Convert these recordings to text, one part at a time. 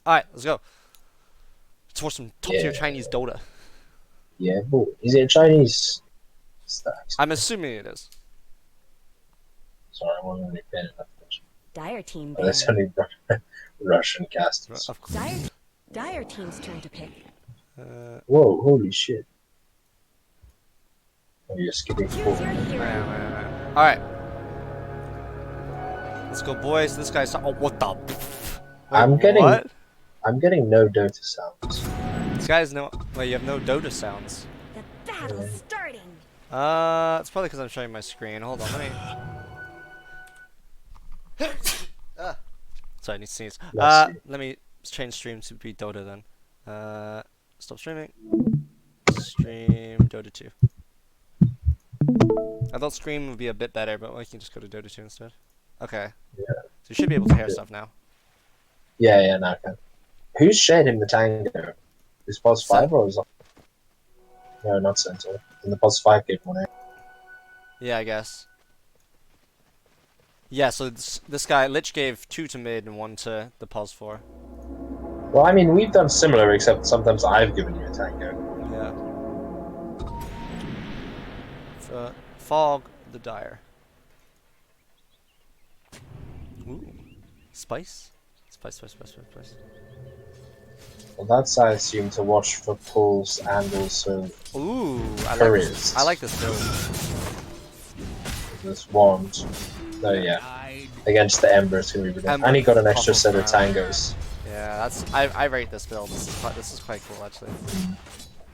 Alright, let's go. Let's watch some top tier Chinese Dota. Yeah, but is it Chinese stacks? I'm assuming it is. Sorry, I wasn't really paying enough attention. Dire team Oh, that's ban. only Russian casters. Of course. Dire team's turn to pick. Whoa, holy shit. Oh, you're skipping Choose forward. your hero. Alright. Let's go, boys. This guy's. Oh, what the? Wait, I'm getting no Dota sounds. This guy's no. Wait, you have no Dota sounds. The battle's starting. It's probably because I'm showing my screen. Hold on, let me. Sorry, I need to sneeze. Let me change stream to be Dota then. Stop streaming. Stream Dota 2. I thought Scream would be a bit better, but we can just go to Dota 2 instead. Okay. Yeah. So you should be able to hear stuff now. Yeah, now I can. Who's shedding the tango? Is Pos 5 or is it? No, not Centaur. In the Pos 5 gave one. Yeah, I guess. Yeah, so this guy, Lich, gave 2 to mid and 1 to the Pos 4. Well, I mean, we've done similar, except sometimes I've given you a tango. Yeah. Fog the Dire. Ooh. Spice? Spice. Well, that's, I assume, to watch for pulls and also Ooh, I careers. like this build. This wand. Oh, yeah. Against the Ember, it's going to be brilliant. And he got an extra set of tangos. Yeah, that's I rate this build. This is quite cool, actually.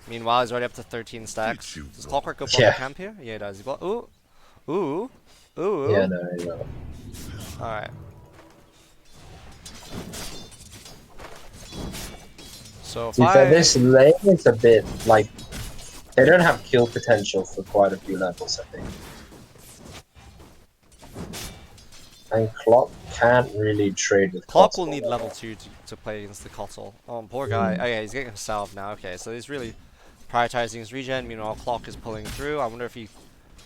Meanwhile, he's already up to 13 stacks. Does Clockwerk go block the camp here? Yeah, he does. He block. Ooh. Yeah, no, you know. Alright. So if this lane is a bit like they don't have kill potential for quite a few levels, I think. And Clock can't really trade with Clock will need level 2 to play against the Kotal. Oh, poor guy. Oh yeah, he's getting himself now. Okay, so he's really prioritizing his regen. Meanwhile, Clock is pulling through. I wonder if he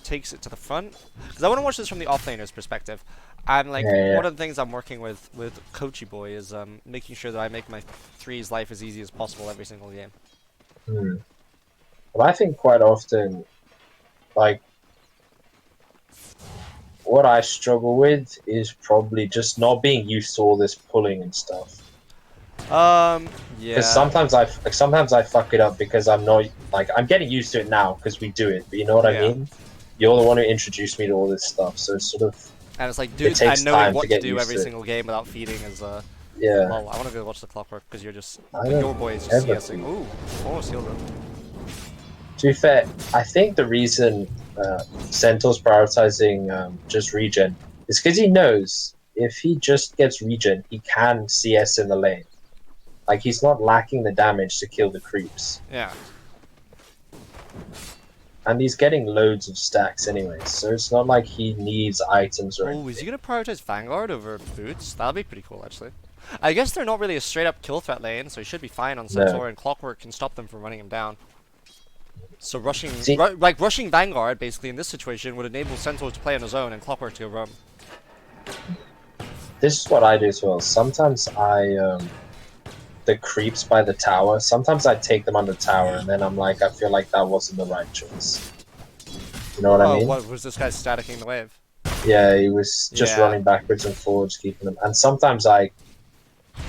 takes it to the front. Because I want to watch this from the offlaner's perspective. I'm like, one of the things I'm working with Coachy Boy is making sure that I make my threes life as easy as possible every single game. Well, I think quite often, like, what I struggle with is probably just not being used to all this pulling and stuff. Yeah. Because sometimes I fuck it up because I'm not like I'm getting used to it now because we do it. But you know what I mean? You're the one who introduced me to all this stuff, so it's sort of. And it's like, dude, I know what to do every single game without feeding as Yeah. Well, I want to go watch the Clockwerk because you're just your boy is just CSing. Ooh, almost healed him. To be fair, I think the reason Centaur's prioritizing just regen is because he knows if he just gets regen, he can CS in the lane. Like, he's not lacking the damage to kill the creeps. Yeah. And he's getting loads of stacks anyways, so it's not like he needs items or anything. Oh, is he going to prioritize Vanguard over Boots? That'll be pretty cool, actually. I guess they're not really a straight-up kill threat lane, so he should be fine on Centaur, and Clockwerk can stop them from running him down. So rushing Vanguard, basically, in this situation, would enable Centaur to play on his own and Clockwerk to go roam. This is what I do as well. Sometimes the creeps by the tower, sometimes I take them on the tower, and then I'm like, I feel like that wasn't the right choice. You know what I mean? What was this guy staticking the wave? Yeah, he was just running backwards and forwards, keeping them. And sometimes I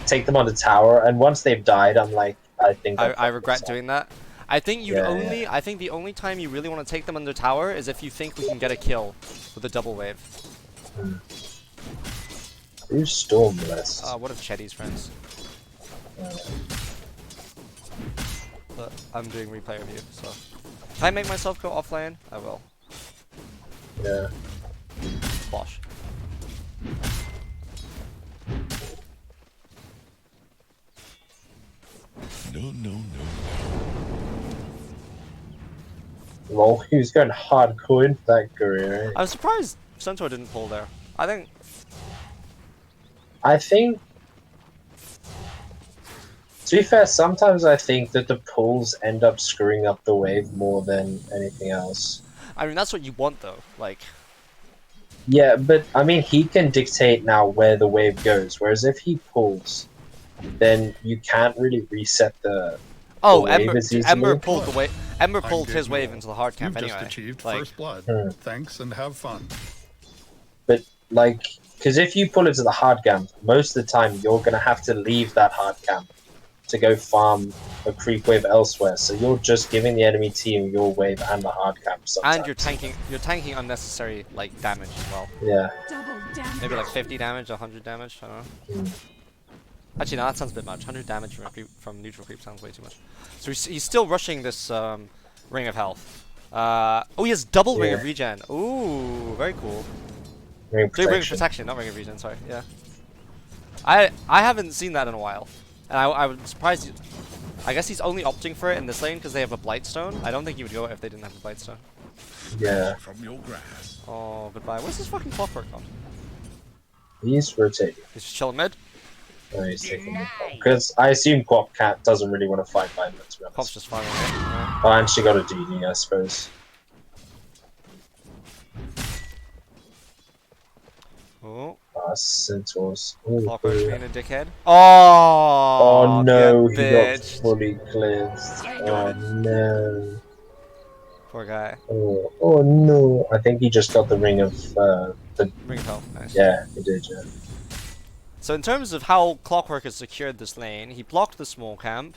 take them on the tower, and once they've died, I'm like, I think I regret doing that. I think I think the only time you really want to take them under tower is if you think we can get a kill with a double wave. Who's Stormblessed? What if Chetty's friends? But I'm doing replay review, so if I make myself go offlane, I will. Yeah. Bosh. No. Lol, he was going hardcore into that career. I was surprised Centaur didn't pull there. I think, to be fair, sometimes I think that the pulls end up screwing up the wave more than anything else. I mean, that's what you want, though. Like, yeah, but I mean, he can dictate now where the wave goes. Whereas if he pulls, then you can't really reset the Oh, wave Ember, is easily- Ember pulled the wave. Ember I'm pulled his getting wave old. into the hard camp You've anyway. just achieved Like, first blood. Thanks and have fun. But like, because if you pull it to the hard camp, most of the time you're gonna have to leave that hard camp to go farm a creep wave elsewhere. So you're just giving the enemy team your wave and the hard camp sometimes. and you're tanking unnecessary like damage as well. Yeah. Double damage. Maybe like 50 damage, 100 damage. I don't know. Actually, no, that sounds a bit much. 100 damage from neutral creep sounds way too much. So he's still rushing this ring of health. Oh, he has double ring of regen. Ooh, very cool. Ring Ring of protection. protection, not ring of regen. Sorry. Yeah. I haven't seen that in a while, and I was surprised. I guess he's only opting for it in this lane because they have a Blightstone. I don't think he would go if they didn't have a Blightstone. Yeah. From your grass. Oh, goodbye. What's this fucking Clockwerk on? He's rotating. He's just chilling mid. Oh, he's taking the because I assume Quap Cat doesn't really want to fight by him, to be Pop's honest. just firing it. Yeah. Oh, and she got a DD, I suppose. Oh, Centaurs. Ooh, Clockwerk's ooh. being a dickhead. Oh, Oh no, you he got bitch. fully cleansed. Oh no. Poor guy. Oh no. I think he just got the ring of the Ring of health. Nice. yeah, he did, yeah. So in terms of how Clockwerk has secured this lane, he blocked the small camp.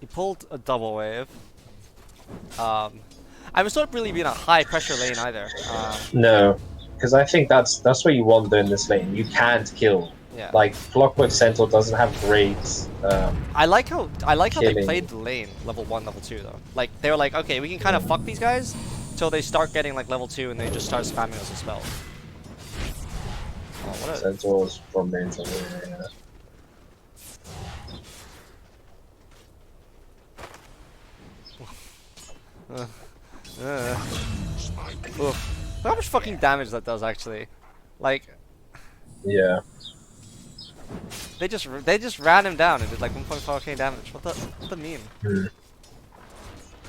He pulled a double wave. I was not really being a high pressure lane either. No. Because I think that's what you want though in this lane. You can't kill. Yeah. Like Clockwerk Centaur doesn't have great I like how they killing. played the lane level 1, level 2 though. Like they were like, okay, we can kind of fuck these guys till they start getting like level 2 and they just start spamming us with spells. Oh, what a Centaurs from range over here, Oof. Look how much fucking damage that does actually. Like yeah. they just ran him down and did like 1.4k damage. What the meme?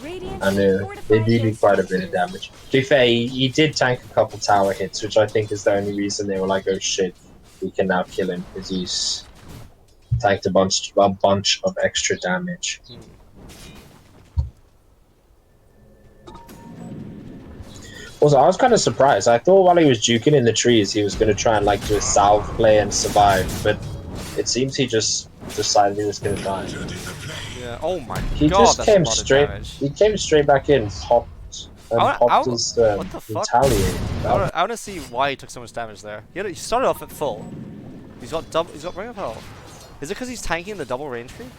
Radiant I know. They fortified do their quite a bit of structures. damage. To be fair, he did tank a couple tower hits, which I think is the only reason they were like, oh shit, we can now kill him, because he's tanked a bunch of extra damage. Also, I was kind of surprised. I thought while he was juking in the trees, he was going to try and like do a salve play and survive, but it seems he just decided he was going to die. Yeah. Oh my He god, just that's a came lot straight. of damage. He came straight back in, popped his what the fuck? retaliate. I wanna see why he took so much damage there. He started off at full. He's got ring of health. Is it because he's tanking the double range creep?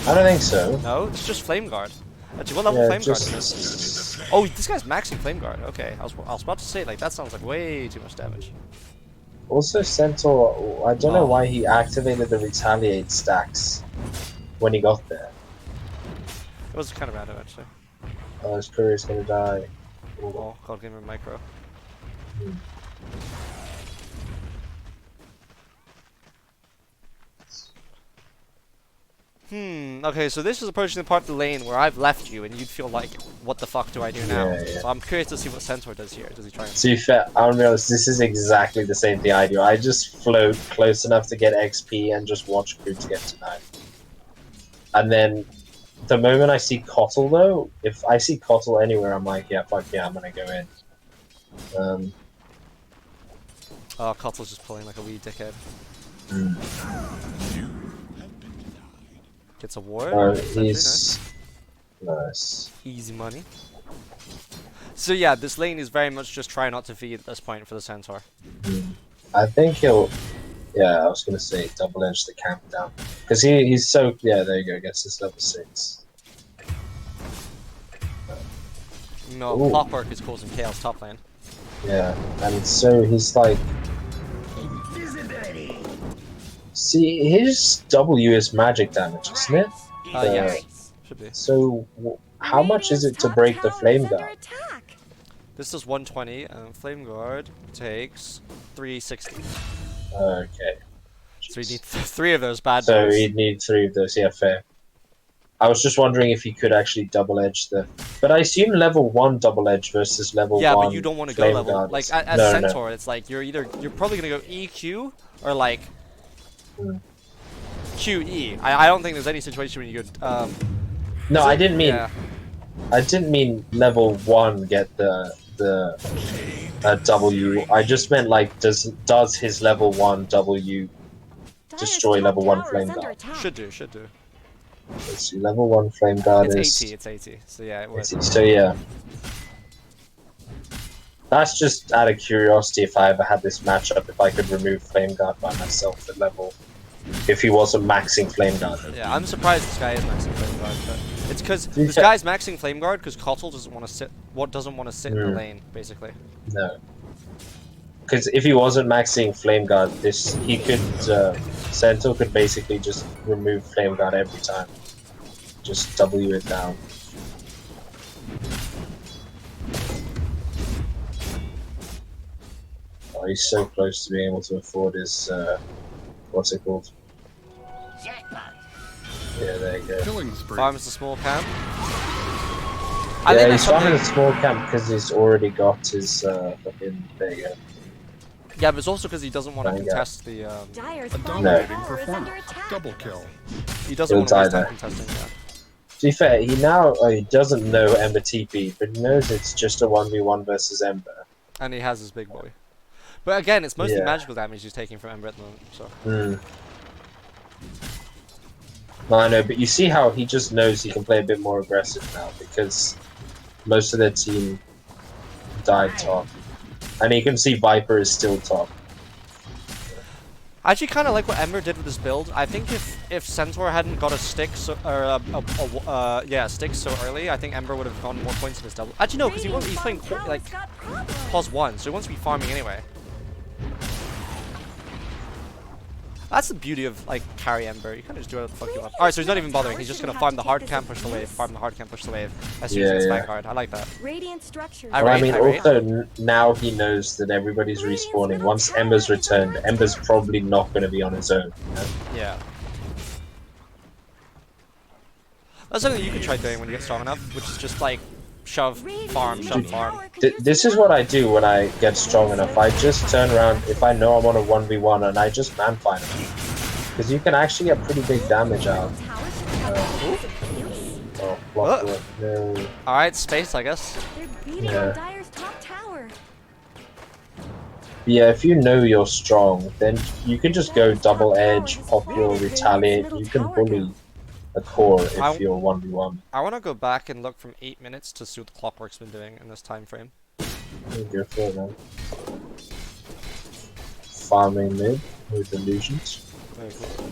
I don't think so. No, it's just flame guard. Actually, what level Yeah, flame guard just- is this? Oh, this guy's maxing flame guard. Okay, I was about to say like that sounds like way too much damage. Also, Centaur. I don't know Oh. why he activated the retaliate stacks when he got there. It was kind of random actually. His courier's gonna die. Oh, God Gamer Micro. Okay, so this is approaching the part of the lane where I've left you and you'd feel like, what the fuck do I do now? Yeah. So I'm curious to see what Centaur does here. Does he try and... To be fair, I'll be honest, this is exactly the same thing I do. I just float close enough to get XP and just watch creeps get denied. And then, the moment I see Cottle though, if I see Cottle anywhere, I'm like, yeah, fuck yeah, I'm gonna go in. Oh, Cottle's just pulling like a wee dickhead. Gets a ward. That's actually He's... Nice. Easy money. So yeah, this lane is very much just try not to feed at this point for the Centaur. I think he'll... Yeah, I was gonna say double edge the camp down. Because he's so... Yeah, there you go, gets this level 6. No, Ooh. Clockwerk is causing chaos top lane. Yeah, and so he's like... See, his W is magic damage, isn't it? Yes. Should be. So, how much is it to break the flame guard? This does 120, and Flame Guard takes 360. Okay. So we need 3 of those bad So boys. he'd need 3 of those, yeah, fair. I was just wondering if he could actually double edge the... But I assume level 1 double edge versus level 1 Yeah, but you don't want to go flame level... guard Like, is- as no, Centaur, it's like, you're probably going to go EQ, or like Mm. QE. I don't think there's any situation where you could. No, I didn't mean. Yeah. I didn't mean level 1 get the W. I just meant like does his level 1 W Dire's destroy top level 1 tower is flame under guard? attack. Should do. Should do. Let's see, level 1 flame guard It's is 80. It's 80. So yeah, it would. So yeah. That's just out of curiosity if I ever had this matchup, if I could remove flame guard by myself at level. If he wasn't maxing flame guard. Yeah, I'm surprised this guy is maxing flame guard, but it's because be this fair- guy's maxing flame guard because Kotal doesn't want to sit. Doesn't want to sit in the lane, basically. No. Because if he wasn't maxing flame guard, he could Centaur could basically just remove flame guard every time. Just W it down. Oh, he's so close to being able to afford his what's it called? Yeah, there you go. Killing spree. Farms the small camp. Yeah, he's farming a small camp because he's already got his fucking. There you go. Yeah, but it's also because he doesn't want to Bang, yeah. contest the. Dire's A bottom dominating tower is under performance. attack. Double kill. He doesn't He'll want to waste die time contesting. Yeah. To be fair, he doesn't know Ember TP, but he knows it's just a 1v1 versus Ember. And he has his big boy. But again, it's mostly Yeah. magical damage he's taking from Ember at the moment. So. No, I know, but you see how he just knows he can play a bit more aggressive now because most of their team died top. And you can see Viper is still top. I actually kind of like what Ember did with this build. I think if Centaur hadn't got a stick stick so early, I think Ember would have gotten more points in his double. Actually, no, because he's playing like +1, so he wants to be farming anyway. That's the beauty of like carry Ember. You kind of just do whatever the fuck you want. Alright, so he's not even bothering. He's just gonna farm the hard camp, push the wave, farm the hard camp, push the wave. As soon as it's Vanguard. I like that. Radiant structures. I Well, I rate, mean, I rate. also now he knows that everybody's respawning. Once Ember's returned, Ember's probably not going to be on his own. You know? Yeah. That's something that you could try doing when you get strong enough, which is just like shove, farm, shove, farm. This is what I do when I get strong enough. I just turn around if I know I'm on a 1v1 and I just man fight him. Because you can actually get pretty big damage out. Oh, Clockwerk, no. Alright, space, I guess. They're beating Yeah. on Dire's top tower. Yeah, if you know you're strong, then you can just go double edge, pop your retaliate. You can bully a core if you're 1v1. I want to go back and look from 8 minutes to see what the Clockwerk's been doing in this time frame. Go for it, man. Farming mid with illusions. Very cool.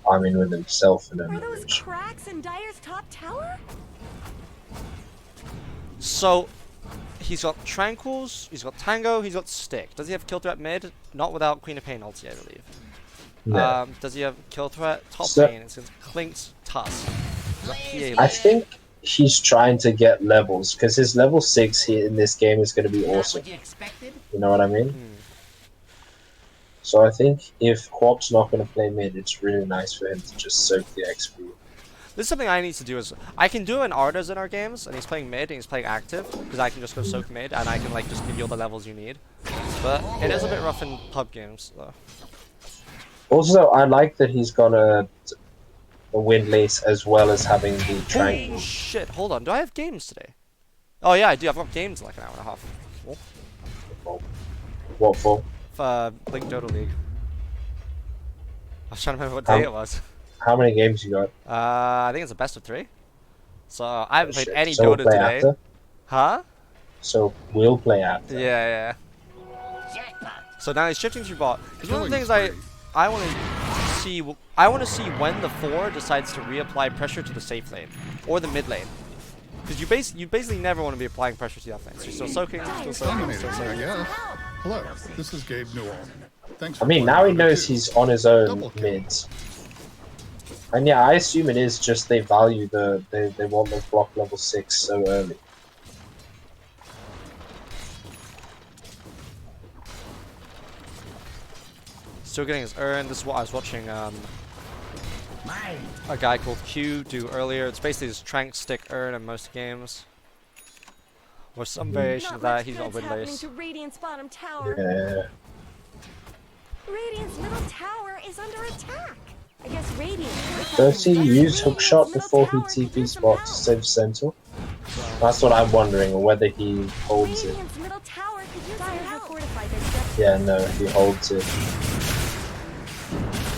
Farming with himself and an Are those illusion. cracks in Dire's top tower? So, he's got Tranquils, he's got Tango, he's got Stick. Does he have Kill Threat mid? Not without Queen of Pain ulti, I believe. No. Does he have Kill Threat? Top So- Pain, it's Clinked Tusk. He's got PA I think he's trying to get levels because his level 6 here in this game is going to be awesome. You know what I mean? So I think if Quap's not going to play mid, it's really nice for him to just soak the XP. This is something I need to do. Is I can do an Ardas in our games, and he's playing mid, and he's playing active, because I can just go soak mid, and I can like just give you all the levels you need. But it is a bit rough in pub games, though. Also, I like that he's got a windlace as well as having the Holy tranquil. shit! Hold on, do I have games today? Oh yeah, I do. I've got games in like an hour and a half. Cool. What for? Blink Dota League. I was trying to remember what day it was. How many games you got? I think it's a best of 3. So I haven't played Shit. any So we'll Dota play today. after? Huh? So we'll play after. Yeah, yeah. So now he's shifting through bot. Because one of the Killing things spree. I want to see when the 4 decides to reapply pressure to the safe lane or the mid lane. Because you basically never want to be applying pressure to the offense. You're still soaking, still soaking, Dominating, still I soaking. guess. Hello, this is Gabe Newell. Thanks I for mean, playing now he Dota knows 2. he's on his own Double kill. mids. And yeah, I assume it is just they value they want the block level 6 so early. Still getting his urn. This is what I was watching a guy called Q do earlier. It's basically his trank stick urn in most games. or some variation Not of that. much He's got good's win happening base. to Radiant's bottom tower. Yeah. Radiant's middle tower is under attack. I guess Radiant. Does he use Radiant's hookshot middle before he tower could use TP some spot to help. save Centaur? That's what I'm wondering, or whether he holds it. Radiant's middle tower could use some help. Fortified their structure. Yeah, no, he holds it.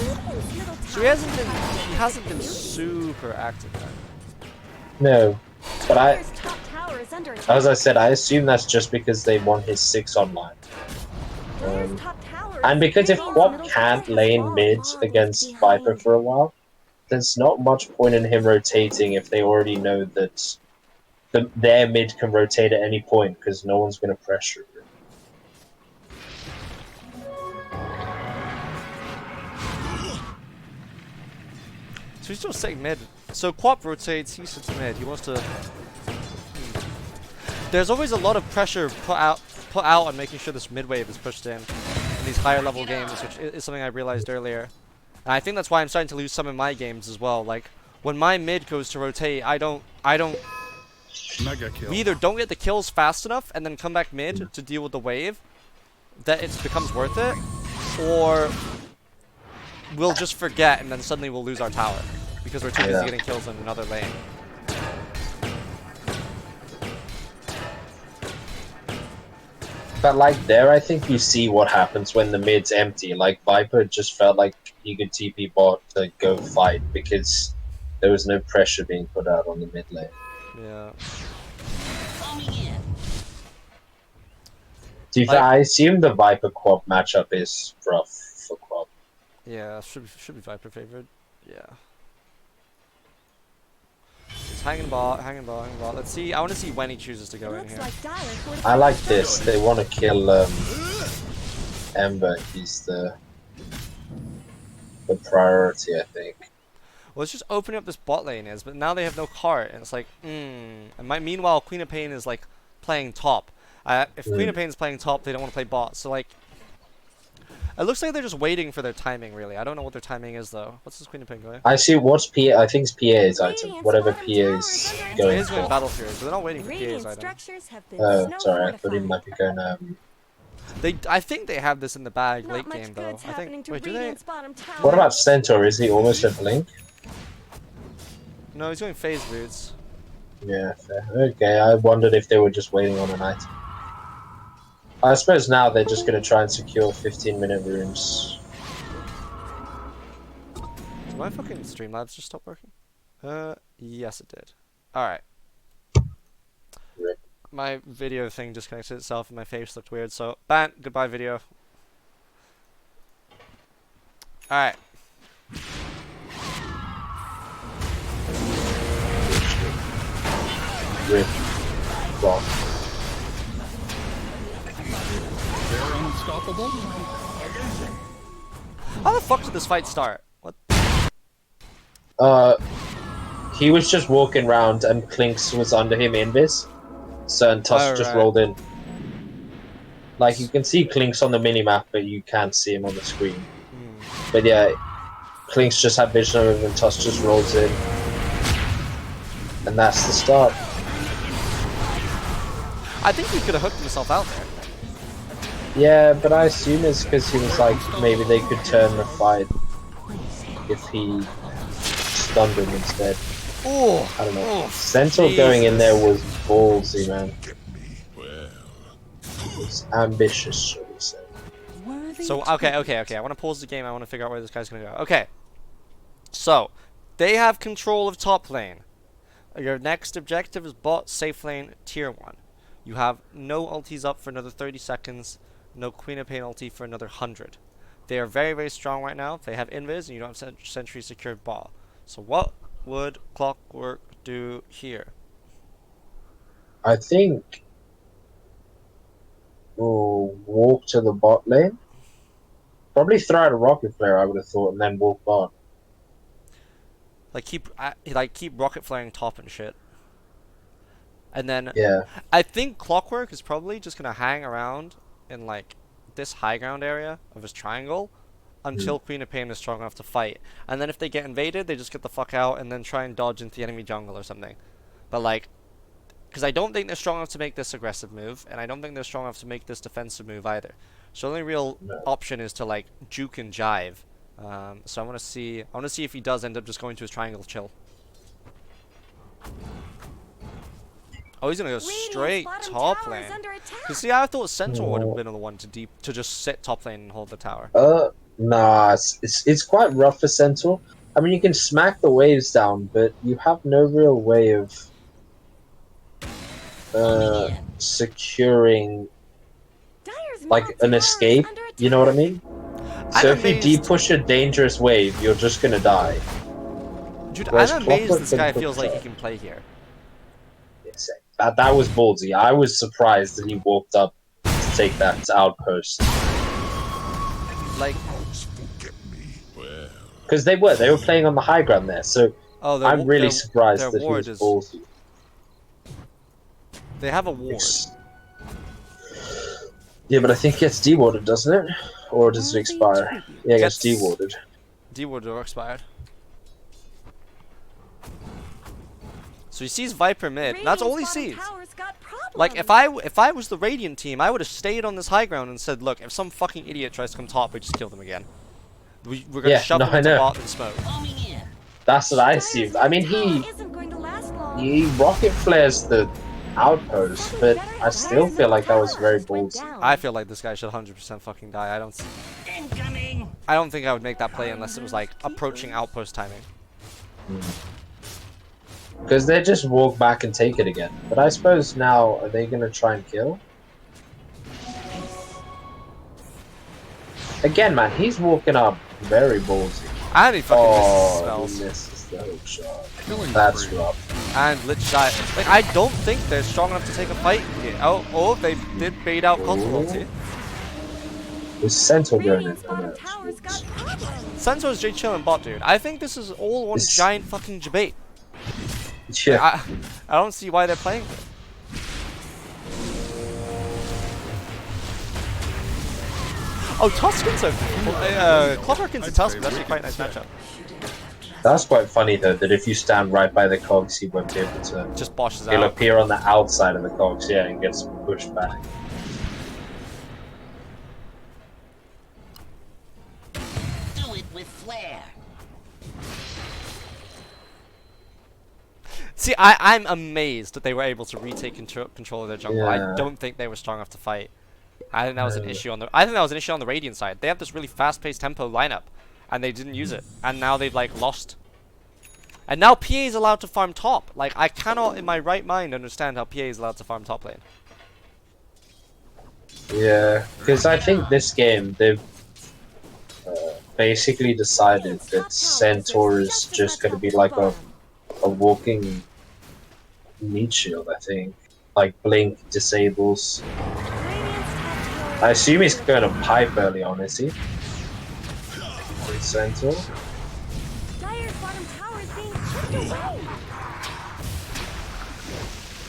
Radiant's middle So he tower hasn't been super active then. No, but Dire's top tower is under attack. as I said, I assume that's just because they want his 6 online. Dire's top tower And is because if Radiant's Quap middle can't tower lane has mid fallen against behind. Viper for a while, there's not much point in him rotating if they already know that their mid can rotate at any point because no one's going to pressure it. So he's still sitting mid. So Quap rotates, he sits mid. He wants to. There's always a lot of pressure put out on making sure this mid wave is pushed in these higher level games, which is something I realized earlier. And I think that's why I'm starting to lose some in my games as well. Like when my mid goes to rotate, I don't. Mega kill. We either don't get the kills fast enough and then come back mid to deal with the wave, that it becomes worth it, or we'll just forget and then suddenly we'll lose our tower because we're too busy getting kills in another lane. But like there, I think you see what happens when the mid's empty. Like Viper just felt like he could TP bot to go fight because there was no pressure being put out on the mid lane. Yeah. I assume the Viper Quap matchup is rough for Quap. Yeah, should be Viper favored. Yeah. He's hanging ball. Let's see. I want to see when he chooses to go in Looks here. like Dire fortified I like their this. structure. They want to kill Ember. He's the priority, I think. Well, it's just opening up this bot lane is, but now they have no cart, and it's like, And meanwhile, Queen of Pain is like playing top. If Queen of Pain is playing top, they don't want to play bot. So like, it looks like they're just waiting for their timing. Really, I don't know what their timing is though. What's this Queen of Pain going? I see what's PA. I think it's PA's item. Radiant's Whatever bottom PA tower is is under going He's going for. Battle Fury, but they're not waiting for Radiant PA's item. structures have been Oh, snow sorry. I thought he fortified. might be going. I think they have this in the bag Not late much game though. good's I happening think. to Wait, do they? Radiant's bottom tower. What about Centaur? Is he almost at Blink? No, he's going phase boots. Yeah, fair. Okay, I wondered if they were just waiting on an item. I suppose now they're just going to try and secure 15-minute rooms. Did my fucking Streamlabs just stop working? Yes it did. Alright. Rip. My video thing disconnected itself and my face looked weird, so Bant, goodbye video. Alright. Rip. Well, They're unstoppable. How the fuck did this fight start? What? he was just walking around and Clinks was under him invis. So and Tusk just Alright. rolled in. Like you can see Clinks on the minimap, but you can't see him on the screen. But yeah, Clinks just had vision of him and Tusk just rolls in. And that's the start. I think he could have hooked himself out there. Yeah, but I assume it's because he was like, maybe they could turn the fight if he stunned him instead. Oh, I don't know. oh, Centaur going in there was ballsy, man. It's ambitious, shall we say. Worthy So okay. I want to pause the game. I want to figure out where this guy's gonna go. Okay. So they have control of top lane. Your next objective is bot safe lane tier 1. You have no ultis up for another 30 seconds. No Queen of Pain ulti for another 100. They are very, very strong right now. They have invis and you don't have sentry secured ball. So what would Clockwerk do here? I think we'll walk to the bot lane. Probably throw out a rocket flare, I would have thought, and then walk bot. Like keep rocket flaring top and shit. And then Yeah. I think Clockwerk is probably just gonna hang around in like this high ground area of his triangle until Queen of Pain is strong enough to fight. And then if they get invaded, they just get the fuck out and then try and dodge into the enemy jungle or something. But like Because I don't think they're strong enough to make this aggressive move, and I don't think they're strong enough to make this defensive move either. So the only real option is to like juke and jive. So I want to see if he does end up just going to his triangle chill. Oh, he's gonna go straight top lane. You see, I thought Centaur would have been the one to just sit top lane and hold the tower. Nah, it's quite rough for Centaur. I mean, you can smack the waves down, but you have no real way of securing like an escape. You know what I mean? So if you de-push a dangerous wave, you're just gonna die. Dude, I'm amazed this guy feels like he can play here. Yes, that was ballsy. I was surprised that he walked up to take that outpost. Like, because they were playing on the high ground there, so I'm really surprised that he was ballsy. They have a ward. Yeah, but I think it gets dewarded, doesn't it? Or does it expire? Yeah, it gets dewarded. Dewarded or expired. So he sees Viper mid. That's all he sees. Like, if I was the Radiant team, I would have stayed on this high ground and said, look, if some fucking idiot tries to come top, we just kill them again. We're gonna shove them into bot and smoke. That's what I assumed. I mean, he rocket flares the outpost, but I still feel like that was very ballsy. I feel like this guy should 100% fucking die. I don't think I would make that play unless it was like approaching outpost timing. Because they just walk back and take it again. But I suppose now, are they gonna try and kill? Again, man, he's walking up very ballsy. And he fucking misses spells. He misses the hook shot. That's rough. And Lich died. Like, I don't think they're strong enough to take a fight here. Oh, they did bait out ulti. Is Centaur going in? Centaur's J chilling bot, dude. I think this is all one giant fucking debate. Yeah. I don't see why they're playing it. Oh, Tuskens are Clockwerk into Tusk. That's actually quite a nice matchup. That's quite funny though, that if you stand right by the cogs, he won't be able to. Just boshes out. He'll appear on the outside of the cogs, yeah, and gets pushed back. Do it with flair. See, I'm amazed that they were able to retake control of their jungle. I don't think they were strong enough to fight. I think that was an issue on the Radiant side. They have this really fast-paced tempo lineup, and they didn't use it. And now they've like lost. And now PA is allowed to farm top. Like, I cannot in my right mind understand how PA is allowed to farm top lane. Yeah, because I think this game they've basically decided that Centaur is just going to be like a walking meat shield. I think, like Blink disables. I assume he's going to pipe early on, is he? Centaur.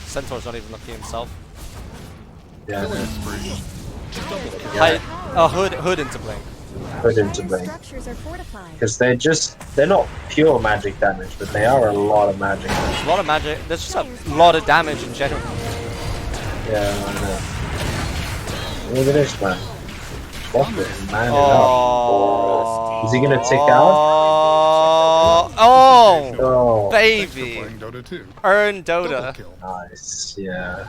Centaur's not even lucky himself. Yeah. Hood into Blink. Hood into Blink. Because they're not pure magic damage, but they are a lot of magic damage. A lot of magic. There's just a lot of damage in general. Yeah, I know. Look at this, man. Fuck it, man. Is he gonna tick out? Oh, baby. Dota 2. Earn Dota. Nice, yeah.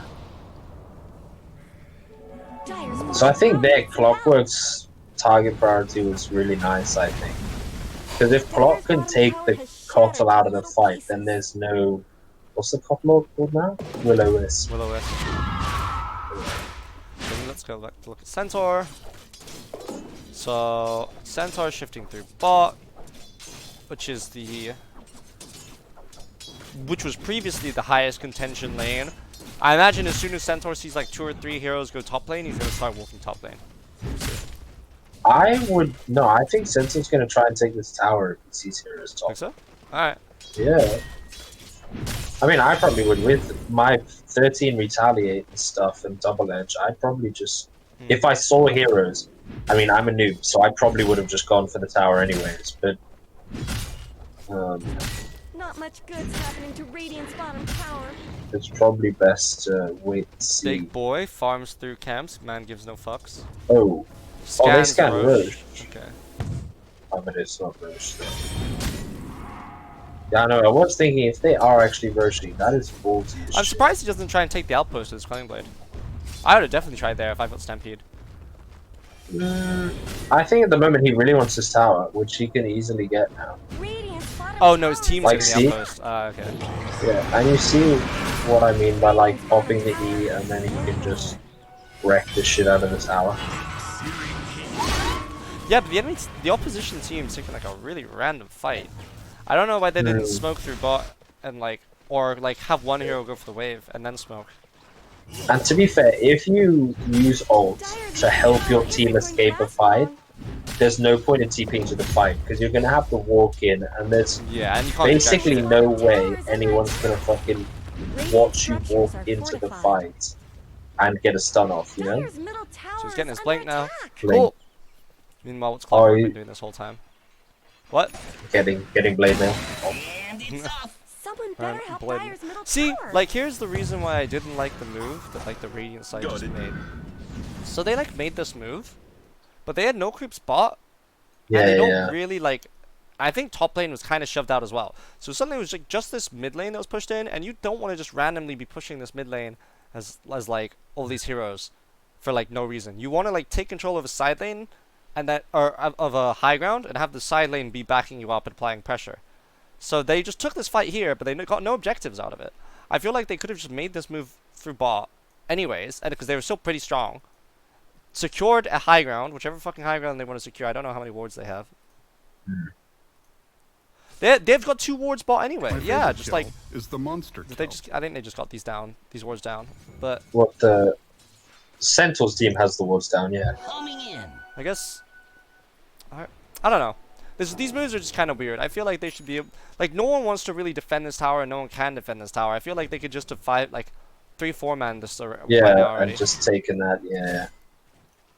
So I think their Clockwerk's target priority was really nice, I think. Because if Clock can take the Cottle out of the fight, then there's no... What's the Cottle called now? Will-O-Wisp. Will-O-Wisp. Let's go back to look at Centaur. So Centaur shifting through bot, which was previously the highest contention lane. I imagine as soon as Centaur sees like 2 or 3 heroes go top lane, he's gonna start walking top lane. I think Centaur's gonna try and take this tower if he sees heroes top. Think so? Alright. Yeah. I mean, I probably would, with my 13 retaliate and stuff and double edge, I'd probably just, if I saw heroes, I mean, I'm a noob, so I probably would have just gone for the tower anyways, but, Not much good's happening to Radiant's bottom tower. It's probably best to wait and see. Big boy farms through camps. Man gives no fucks. Oh, they Scans scan Roche. Okay. Oh, but it's not Roche. Yeah, I know. I was thinking if they are actually Roshing, that is ballsy as I'm shit. surprised he doesn't try and take the outpost with his Cunning Blade. I would have definitely tried there if I felt Stampede. I think at the moment he really wants his tower, which he can easily get now. Radiant's bottom Oh no, his tower team's Like, getting see? the outpost. Okay. Yeah, and you see what I mean by like popping the E and then he can just wreck the shit out of the tower. Yeah, but the opposition team's taking like a really random fight. I don't know why they didn't smoke through bot and like, or like have one hero go for the wave and then smoke. And to be fair, if you use ult to help your team escape a fight, there's no point in TPing to the fight because you're gonna have to walk in, and there's Yeah, and you can't do jack basically shit. no way anyone's gonna fucking watch you walk into the fight and get a stun off, you know? Dire's middle tower So he's getting is his blink under now. attack. Cool. Meanwhile, what's Oh, Clockwerk he- been doing this whole time? What? Getting blade mail. And it's off. Someone better help Blade. Dire's middle See, tower. like here's the reason why I didn't like the move that like the Radiant side just made. So they like made this move, but they had no creep spot, Yeah, and they don't yeah. really like. I think top lane was kind of shoved out as well. So suddenly it was like just this mid lane that was pushed in, and you don't want to just randomly be pushing this mid lane as like all these heroes for like no reason. You want to like take control of a side lane, and that or of a high ground, and have the side lane be backing you up and applying pressure. So they just took this fight here, but they got no objectives out of it. I feel like they could have just made this move through bot anyways, and because they were still pretty strong. Secured a high ground, whichever fucking high ground they want to secure. I don't know how many wards they have. They've got 2 wards bot anyway. My Yeah, favorite just kill like is the monster kill. I think they just got these wards down. But What the Centaur's team has the wards down, yeah. Coming in. I guess I don't know. These moves are just kind of weird. I feel like they should be like no one wants to really defend this tower, and no one can defend this tower. I feel like they could just fight like 3-4 man this right now Yeah, already. and just taking that, yeah.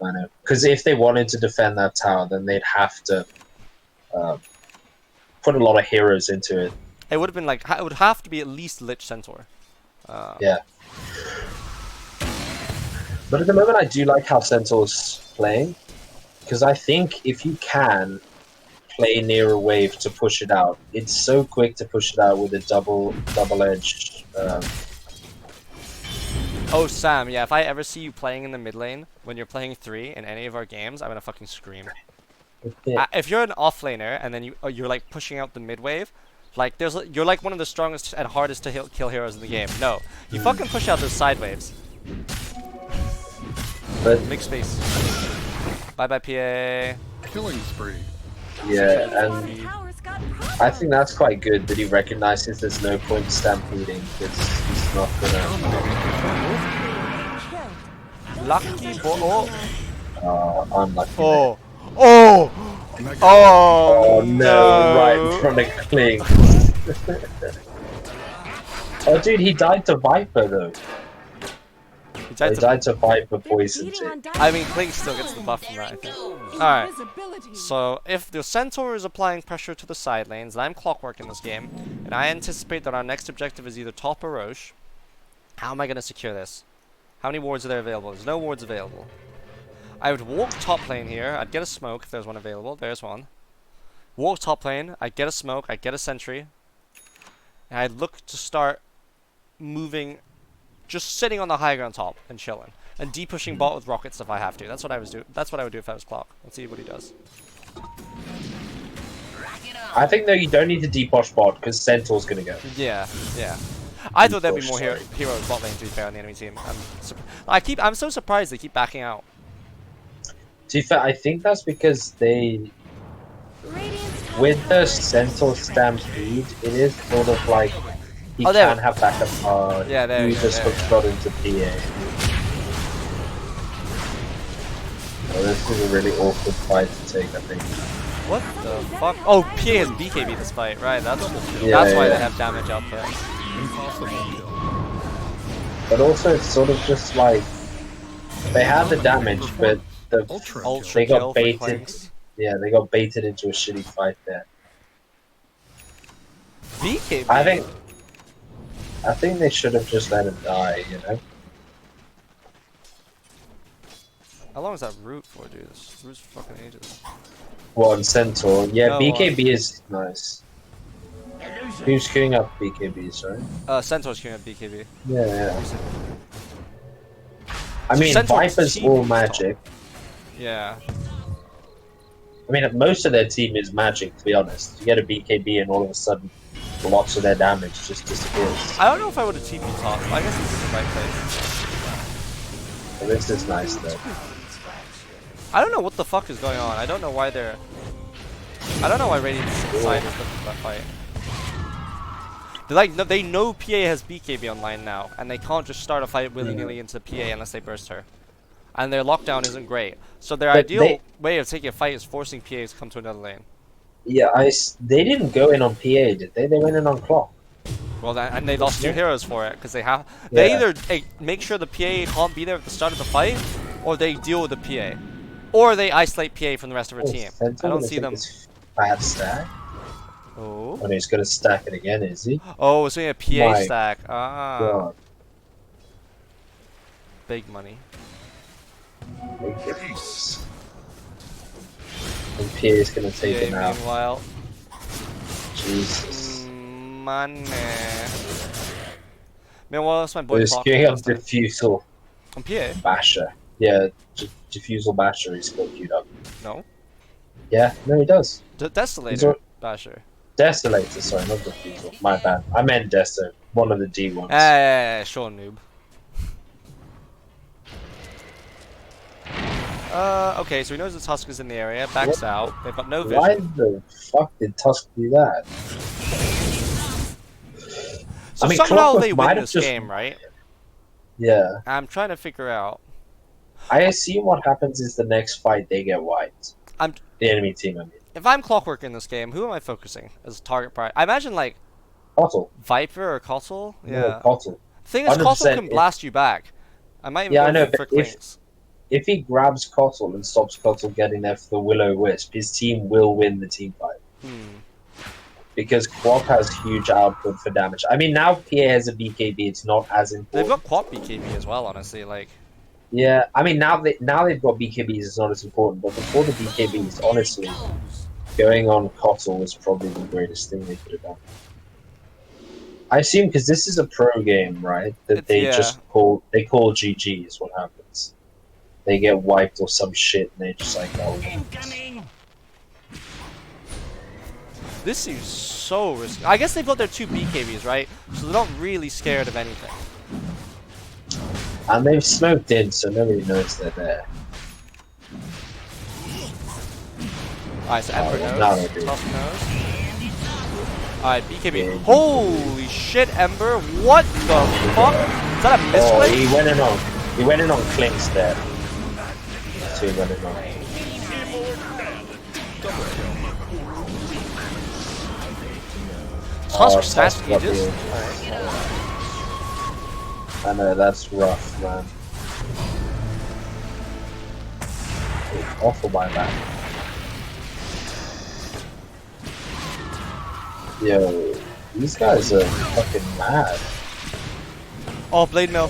I know. Because if they wanted to defend that tower, then they'd have to put a lot of heroes into it. It would have been like it would have to be at least Lich Centaur. Yeah. But at the moment, I do like how Centaur's playing. Because I think if you can play near a wave to push it out, it's so quick to push it out with a double-edged... Oh, Sam, yeah, if I ever see you playing in the mid lane when you're playing 3 in any of our games, I'm gonna fucking scream. If you're an offlaner and then you're like pushing out the mid wave, like you're like one of the strongest and hardest to kill heroes in the game. No, you fucking push out those side waves. But Make space. Bye bye PA. Killing spree. yeah, Bottom and tower's got I think that's quite good that he recognizes there's no point stampeding because he's not gonna... Lucky unlucky. Oh. Oh. Oh no, right in front of Kling. Oh dude, he died to Viper though. He died to Viper poison too. I mean, Kling still gets the buff from that, I think. Alright. So, if the Centaur is applying pressure to the side lanes, and I'm Clockwerk in this game, and I anticipate that our next objective is either top or Roche, how am I going to secure this? How many wards are there available? There's no wards available. I would walk top lane here. I'd get a smoke if there's one available. There's one. Walk top lane. I'd get a smoke. I'd get a sentry. And I'd look to start moving, just sitting on the high ground top and chilling. And de-pushing bot with rockets if I have to. That's what I was do. That's what I would do if I was Clock. Let's see what he does. I think though you don't need to depush bot because Centaur's gonna go. Yeah, yeah. I thought there'd be Depush, more sorry. heroes bot lane to be fair on the enemy team. I'm so surprised they keep backing out. To be fair, I think that's because they, with the Centaur Stampede, it is sort of like he Oh, there can have backup. Yeah, there you we go, just there we got into PA. Oh, this is a really awkward fight to take, I think. What the fuck? Oh, PA has BKB this fight, right? That's Yeah, that's why yeah. they have damage output. Impossible kill. But also, it's sort of just like they have the damage, but Ultra Ultra they kill got for baited. Clanks. Yeah, they got baited into a shitty fight there. BKB. I think they should have just let him die, you know? How long is that root for, dude? This root's fucking ages. One Centaur. Yeah, No, BKB is nice. Who's queuing up BKBs, right? Centaur's queuing up BKB. Yeah. I mean, Centaur's Viper's team all is magic. Yeah. I mean, most of their team is magic, to be honest. You get a BKB and all of a sudden, lots of their damage just disappears. I don't know if I would have TP top. I guess this is the right place. Well, this is nice, though. I don't know what the fuck is going on. I don't know why they're... I don't know why Radiant's side is looking for that fight. They're like, no, they know PA has BKB online now, and they can't just start a fight willy-nilly into PA unless they burst her. And their lockdown isn't great. So their ideal way of taking a fight is forcing PA to come to another lane. Yeah, they didn't go in on PA, did they? They went in on Clock. Well, and they lost 2 heroes for it, because they have... They either make sure the PA can't be there at the start of the fight, or they deal with the PA. Or they isolate PA from the rest of her team. I don't see them... Bad stack. Oh. And he's gonna stack it again, is he? Oh, it's doing a PA My stack. Ah. God. Big money. Nice. And PA's gonna take him out. Meanwhile. Jesus. Money. Meanwhile, that's my boy. He's queuing up Diffusal On PA? Basher. Yeah, Diffusal Basher he's got queued up. No. Yeah, no he does. Desolator Basher. Desolator, sorry, not Diffusal. My bad. I meant Deso. One of the D ones. Sure, noob. Okay, so he knows the Tusk is in the area, backs out. They've got no vision. Why the fuck did Tusk do that? So I mean, somehow Clockwerk they might win have this just- game, right? Yeah. I'm trying to figure out. I assume what happens is the next fight they get wiped. The enemy team, I mean. If I'm Clockwerk in this game, who am I focusing as target priority? I imagine like Kotal. Viper or Kotal? Yeah. No, Kotal. Thing is, 100% Kotal can blast you back. I might even Yeah, go I know, for but Clinks. if he grabs Kotal and stops Kotal getting there for the Will-O-Wisp, his team will win the team fight. Because Quap has huge output for damage. I mean, now PA has a BKB, it's not as important. They've got Quap BKB as well, honestly. Like, yeah, I mean, now they've got BKBs, it's not as important. But before the BKBs, honestly, going on Kotal was probably the greatest thing they could have done. I assume because this is a pro game, right? That they just call GG is what happens. They get wiped or some shit, and they're just like, oh. this seems so risky. I guess they've got their 2 BKBs, right? So they're not really scared of anything. And they've smoked in, so nobody knows they're there. Alright, so Ember knows. now they do. Tusk knows. Alright, BKB. Yeah. Holy shit, Ember. What the fuck? Is that a misclick? He went in on Clinks there. So he went in on. Tusk snatched Aegis. I know, that's rough, man. Awful by that. Yo, these guys are fucking mad. Oh, Blade Mill.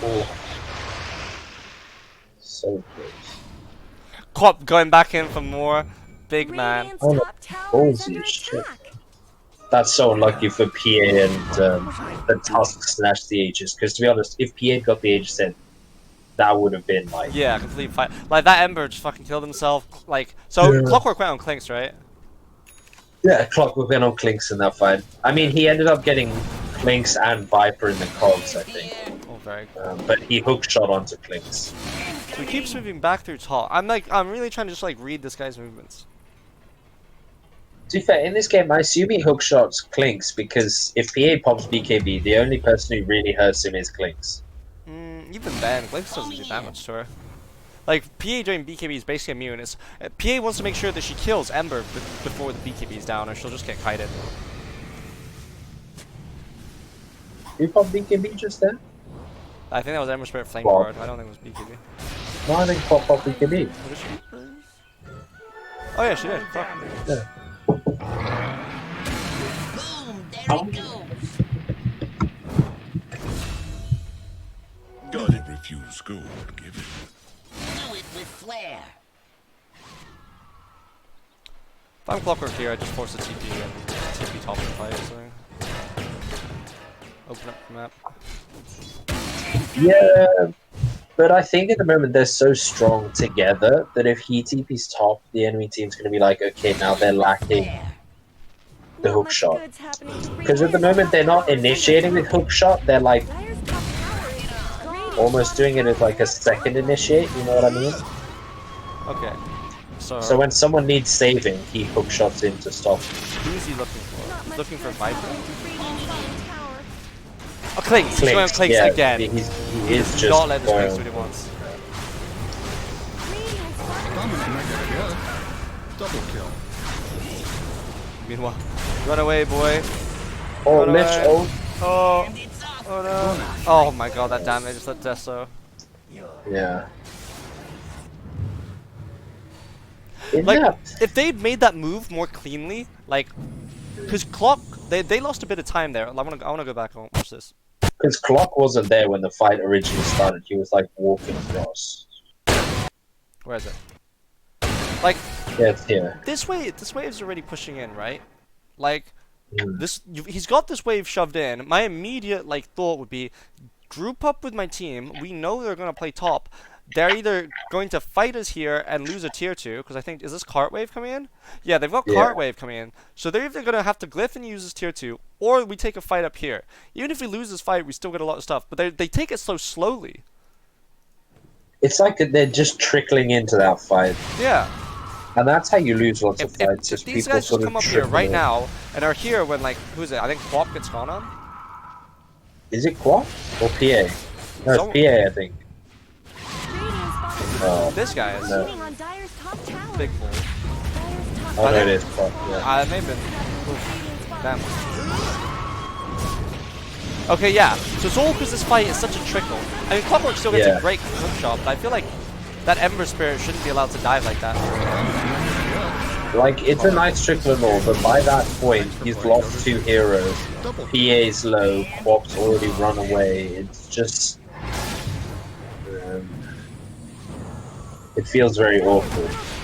Oh. So close. Cop going back in for more. Big man. Oh, no. Holy shit. That's so unlucky for PA and the Tusk snatched the Aegis. Because to be honest, if PA got the Aegis in, that would have been like... Yeah, complete fight. Like, that Ember just fucking killed himself. Like, so Clockwerk went on Clinks, right? Yeah, Clockwerk went on Clinks in that fight. I mean, he ended up getting Clinks and Viper in the cogs, I think. Oh, very cool. But he hook shot onto Clinks. So he keeps moving back through top. I'm really trying to just like read this guy's movements. To be fair, in this game, I assume he hook shots Clinks because if PA pops BKB, the only person who really hurts him is Clinks. Even then, Clinks doesn't do that much to her. Like, PA during BKB is basically immune. PA wants to make sure that she kills Ember before the BKB is down, or she'll just get kited. Who popped BKB just then? I think that was Ember Spirit Flame Wow. Guard. I don't think it was BKB. No, I think Pop popped BKB. What did she? Oh yeah, she did. Fuck. Yeah. it goes. Never refuse gold given. Do it with flair. If I'm Clockwerk here, I just force a TP and TP top of the fight or something. Open up the map. Yeah, but I think at the moment they're so strong together that if he TP's top, the enemy team's going to be like, okay, now they're lacking Flair. the Not hook much shot. good's happening to Because at the Radiant's moment they're top not tower is under initiating with attack. hook shot, they're like Dire's top tower is Radiant's almost top doing it as tower like a is second under initiate, you know what I mean? Okay. So when someone needs saving, he hook shots in to stop. Who is he looking for? Not He's much looking for good's Viper? happening to Radiant's bottom tower. Oh, Clinks! He's going Clinks yeah, again. He He is does just not let this Clinks going- do what he wants. Radiant's bottom Dominant mega hit. Double kill. Meanwhile, run away, boy. Oh, Run Lich, away. oh, Oh, And it's off. oh no. Oh my god, that damage is that Deso. yeah. In Like, that, if they'd made that move more cleanly, like, because Clock, they lost a bit of time there. I wanna go back and watch this. because Clock wasn't there when the fight originally started. He was like walking across. Where is it? Like, Yeah, it's here. this wave's already pushing in, right? Like, Mm. he's got this wave shoved in. My immediate like thought would be, group up with my team. We know they're gonna play top. They're either going to fight us here and lose a tier 2, because I think, is this cart wave coming in? Yeah, they've got Yeah. cart wave coming in. So they're either gonna have to glyph and use this tier 2, or we take a fight up here. Even if we lose this fight, we still get a lot of stuff. But they take it so slowly. It's like they're just trickling into that fight, Yeah. and that's how you lose lots of If fights. Is these people guys sort just of come up here trickle right in. now and are here when, like, who is it? I think Quap gets gone on. Is it Quap or PA? No, Someone- it's PA, I think. Radiant's bottom Oh, This guy is No. sitting on Dire's top tower. big bull. Dire's top oh no, tower it is is Quap. Yeah. I may have been. Radiant's bottom Damn. Okay, yeah. So it's all because this fight is such a trickle. I mean, Clockwerk still gets Yeah. a great hook shot, but I feel like that Ember Spirit shouldn't be allowed to dive like that. Like, it's a nice trickle and all, but by that point, he's lost 2 heroes. PA's low, Quap's already run away. It's just... it feels very awful.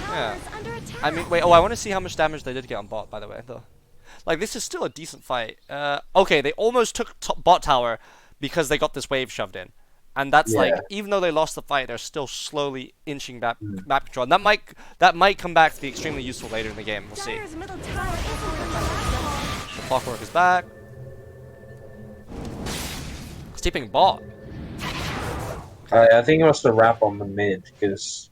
Yeah. is under attack. I mean, wait. Oh, I want to see how much damage they did get on bot. By the way, though. Like, this is still a decent fight. Okay, they almost took bot tower because they got this wave shoved in. And that's like, Yeah. even though they lost the fight, they're still slowly inching back map control. And that might come back to be extremely useful later in the game. We'll see. Dire's middle tower is under attack. The Clockwerk is back. Steeping bot. I think it was the wrap on the mid, because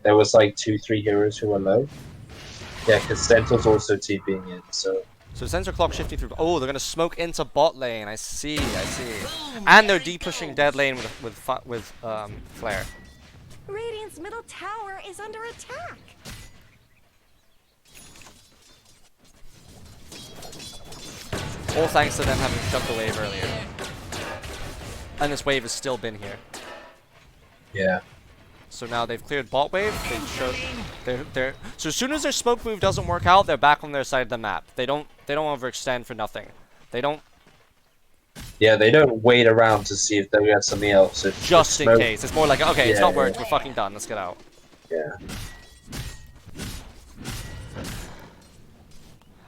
there was like 2-3 heroes who were low. Yeah, because Sentinel's also TPing in, so... So sensor clock shifting through. Oh, they're gonna smoke into bot lane. I see. And they're de-pushing dead lane with flare. Radiant's middle tower is under attack. All thanks to them having shoved the wave earlier. And this wave has still been here. Yeah. So now they've cleared bot wave. They're so as soon as their smoke move doesn't work out, they're back on their side of the map. They don't overextend for nothing. They don't, Yeah, they don't wait around to see if they get something else. It's just in smoke. case. It's more like, okay, it's Yeah, not worked. yeah. We're fucking done. Let's get out. Yeah.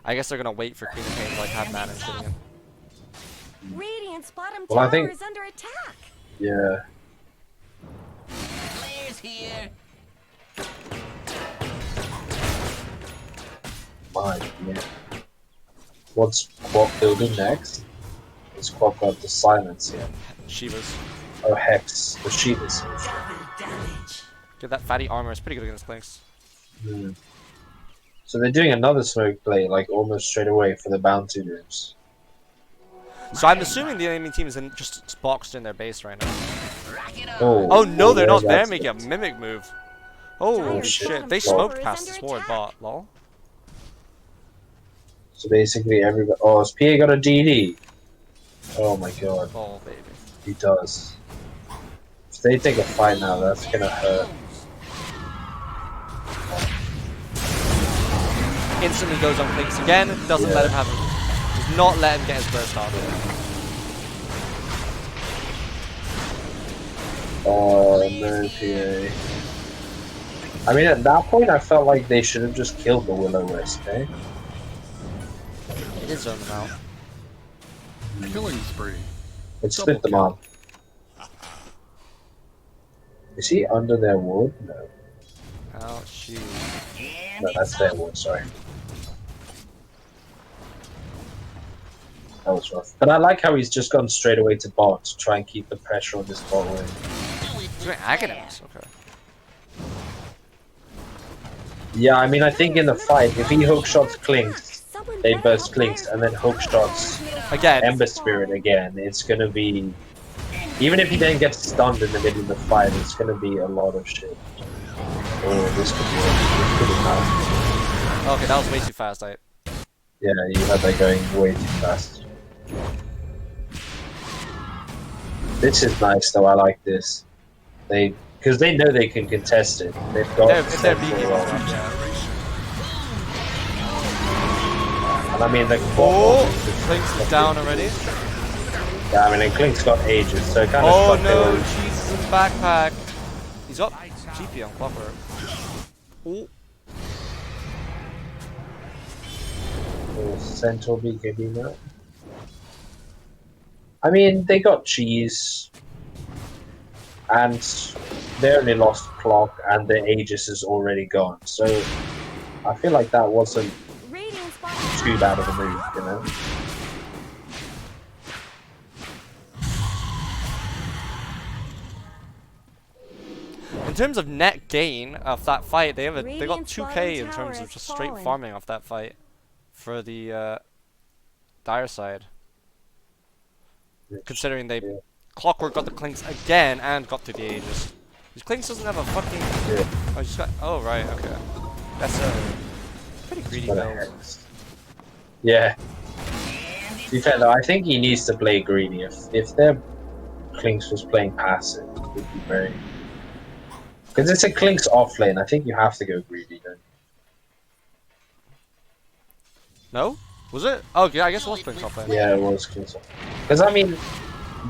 I guess they're gonna wait for Queen of Pain to like have mana and shitting in. Radiant's bottom Well, I tower think- is under attack. Yeah. Flair's here. My, yeah. What's Quap building next? Is Quap got the silence here? Shivas. Oh, Hex. The Shivas. Damage. Get that fatty armor. It's pretty good against Blinks. Hmm. So they're doing another smoke play, like almost straight away for the bounty rooms. So I'm assuming the enemy team is just boxed in their base right now. Rock it up. Oh no, they're not. They're that's making a it. mimic move. Oh Dire's shit! bottom They tower smoked is past under the sword attack. bot. Lol. So basically everybody... Oh, has PA got a DD? Oh my god, Oh baby. he does. If they take a fight now, that's gonna hurt. Instantly goes on Clinks again. Doesn't let him have not let him get his burst off. Oh no, PA. I mean, at that point, I felt like they should have just killed the Will-O-Wisp, eh? He did zone them out. Killing spree. It split them up. Is he under their wood? No. Oh, shoot. No, that's their wood, sorry. That was rough. But I like how he's just gone straight away to bot to try and keep the pressure on this bot lane. He's doing Aghanim's, okay. Yeah, I mean, I think in the fight, if he hook shots Clinks, they burst Clinks, and then hook shots Again. Ember Spirit again, it's gonna be... Even if he then gets stunned in the middle of the fight, it's gonna be a lot of shit. Oh, this could be pretty fast. Okay, that was way too fast. Yeah, you had that going way too fast. This is nice though, I like this. Because they know they can contest it. They've got If they're BKB, yeah. yeah. And I mean, the Clinks is down already. Yeah, I mean, and Clink's got ages, so it kind of Oh stuck no, there. Jesus in the backpack. He's up GP on Clockwerk. Oh. Central BKB now. I mean, they got cheese, and they only lost Clock, and their Aegis is already gone. So I feel like that wasn't too bad of a move, you know. In terms of net gain of that fight, they got Radiant's 2k in bottom terms tower of has just straight fallen. farming off that fight for the dire side. Considering they Clockwerk got the Clinks again and got to the Aegis. His Clinks doesn't have a fucking. Oh, he's got. Oh right, okay. That's a pretty greedy build. Yeah. To be fair though, I think he needs to play greedy. If their Clinks was playing passive, it would be very. Because it's a Clinks off lane, I think you have to go greedy then. No? Was it? Oh, yeah, I guess it was Clinks off lane. Yeah, it was Clinks off. Because I mean,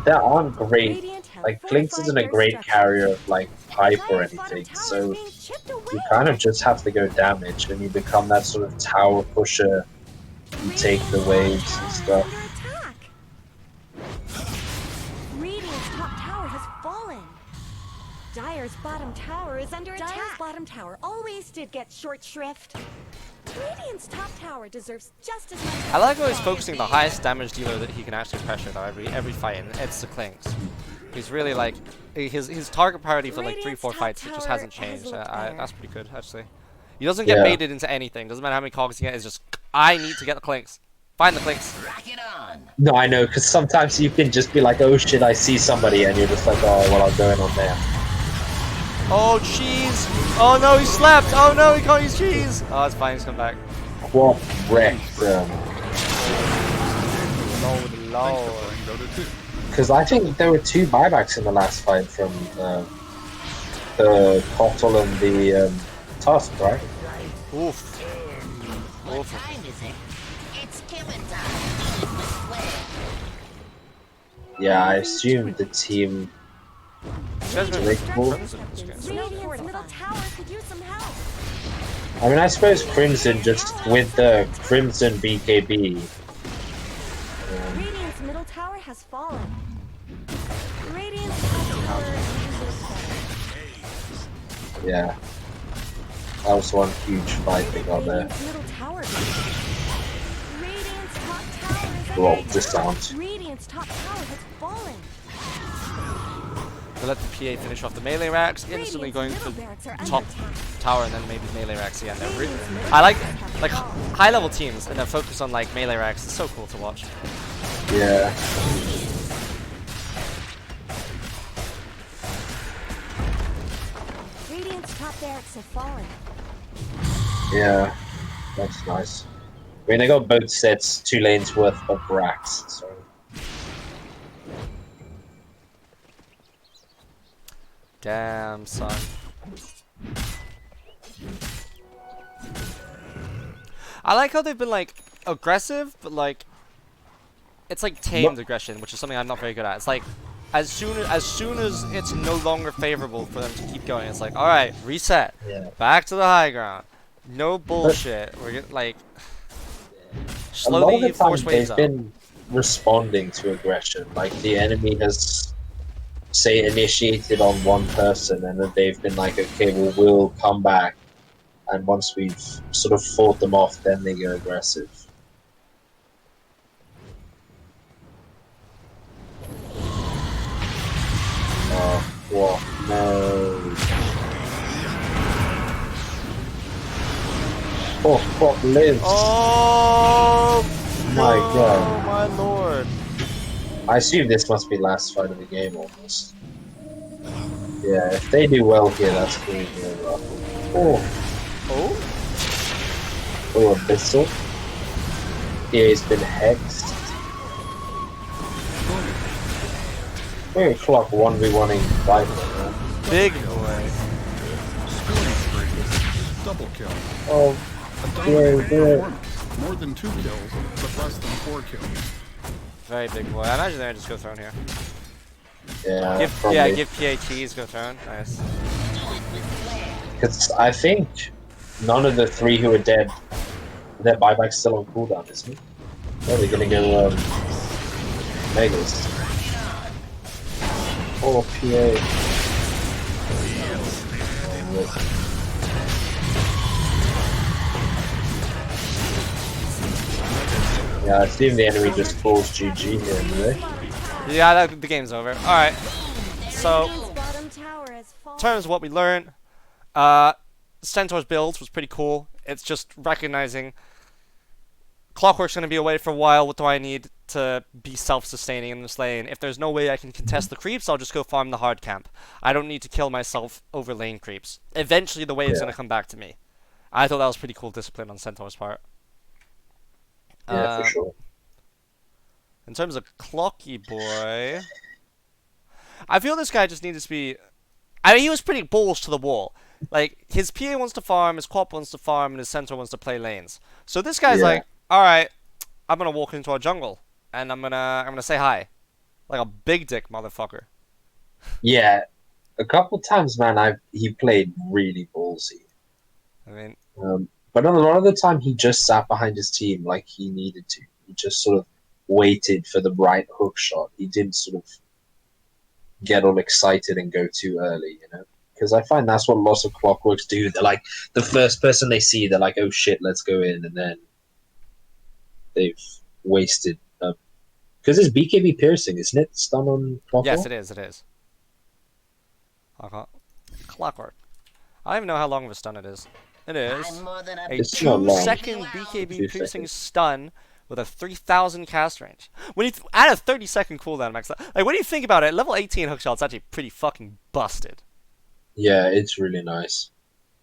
there aren't great. Like Clinks isn't a great carrier of like pipe or anything, so you kind of just have to go damage, and you become that sort of tower pusher. You take the waves and stuff. Radiant's top tower has fallen. Dire's bottom tower is under attack. Dire's bottom tower always did get short shrift. Radiant's top tower deserves just as much. I like how he's focusing the highest damage dealer that he can actually pressure though every fight, and it's the Clinks. He's really like his target priority for like 3-4 fights. It just hasn't changed. That's pretty good actually. He doesn't get baited into anything. Doesn't matter how many cogs he gets. It's just I need to get the Clinks. Find the Clinks. Rock it on. No, I know, because sometimes you can just be like, oh shit, I see somebody, and you're just like, oh, well, I'm going on there. Oh, cheese! Oh no, he slept! Oh no, he can't use cheese! Oh, it's fine, he's come back. What wrecked them? Lord, lord. Dota 2. Because I think there were 2 buybacks in the last fight from the Portal and the Tusk, right? Oof. What time is it? It's killing time. With Flare. Yeah, I assume the team. You guys are Like, cool. Crimson in this game. Radiant's middle tower could use some help. I mean, I suppose Crimson just with the Crimson BKB. Radiant's middle tower has fallen. Radiant's top tower is Yeah, that was one huge fight they got there. Radiant's middle tower. Radiant's top tower is Well, under this attack. sound. Radiant's top tower has fallen. They let the PA finish off the melee racks, instantly going Radiant's to middle barracks are the under top attack. tower and then maybe melee racks again. I like high level teams and their focus on like melee racks. It's so cool to watch. Yeah. Radiant's top barracks have fallen. Yeah, that's nice. I mean, they got both sets, 2 lanes worth of racks, so. Damn, son. I like how they've been like aggressive, but like it's like tamed aggression, which is something I'm not very good at. It's like as soon as it's no longer favorable for them to keep going, it's like, all right, reset, back to the high ground, no bullshit. We're getting like A lot of slowly the time force waves they've out. been responding to aggression. Like the enemy has, say, initiated on one person, and then they've been like, okay, well, we'll come back. And once we've sort of fought them off, then they go aggressive. Oh, what? No. Oh, fuck lives. Oh My no, God. my lord. I assume this must be last fight of the game almost. Yeah, if they do well here, that's going to be rough. Oh, Oh, Abyssal. He's been hexed. Maybe Clock 1v1ing Viper, man. big boy. Double kill. Oh, A yeah, dominant yeah. performance. More than 2 kills, but less than 4 kills. Very big boy. I imagine they just go throne here. Yeah, Give probably. give PATs go throne. Nice. Because I think none of the 3 who are dead, their buyback's still on cooldown, isn't it? Oh, they're gonna go, Megas. Oh, PA. Yeah, I assume the enemy just pulls GG here anyway. Yeah, the game's over. All right. So, Radiant's bottom tower has fallen. in terms of what we learned, Centaur's builds was pretty cool. It's just recognizing Clockwerk's going to be away for a while. What do I need to be self-sustaining in this lane? If there's no way I can contest the creeps, I'll just go farm the hard camp. I don't need to kill myself over lane creeps. Eventually, the wave's going to come back to me. I thought that was pretty cool discipline on Centaur's part. Yeah, for sure. In terms of Clocky Boy, I feel this guy just needed to be. I mean, he was pretty balls to the wall. Like, his PA wants to farm, his Quap wants to farm, and his Centaur wants to play lanes. So this guy's like, all right, I'm gonna walk into our jungle and I'm gonna say hi, like a big dick motherfucker. Yeah, a couple times, man, he played really ballsy. I mean, But a lot of the time, he just sat behind his team like he needed to. He just sort of waited for the right hook shot. He didn't sort of get all excited and go too early, you know? Because I find that's what lots of Clockworks do. They're like, the first person they see, they're like, oh shit, let's go in. And then they've wasted. Because it's BKB piercing, isn't it? Stun on Clockwork? yes, it is. It is. Clockwork. I don't even know how long of a stun it is. It is I'm more than a a It's not long. 2-second BKB 2 piercing seconds. stun with a 3,000 cast range. When you add a 30-second cooldown max, like what do you think about it? Level 18 hookshot's actually pretty fucking busted. Yeah, it's really nice.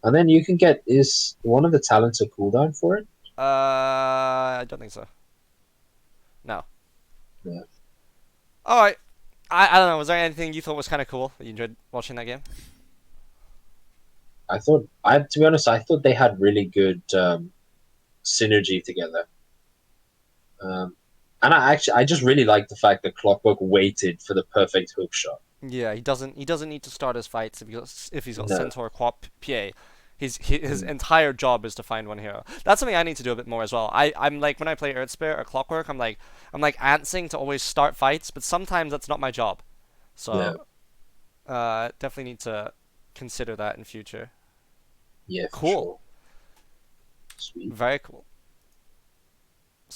And then you can get, is one of the talents a cooldown for it? I don't think so. No. Yeah. All right. I don't know. Was there anything you thought was kind of cool that you enjoyed watching that game? To be honest, I thought they had really good synergy together. And I just really like the fact that Clockwork waited for the perfect hook shot. Yeah, he doesn't need to start his fights if he's got No. Centaur, Quap, PA. His entire job is to find one hero. That's something I need to do a bit more as well. I'm like when I play Earthspear or Clockwork, I'm like antsing to always start fights, but sometimes that's not my job. So definitely need to consider that in future. Yeah, for Cool. sure. Sweet. Very cool.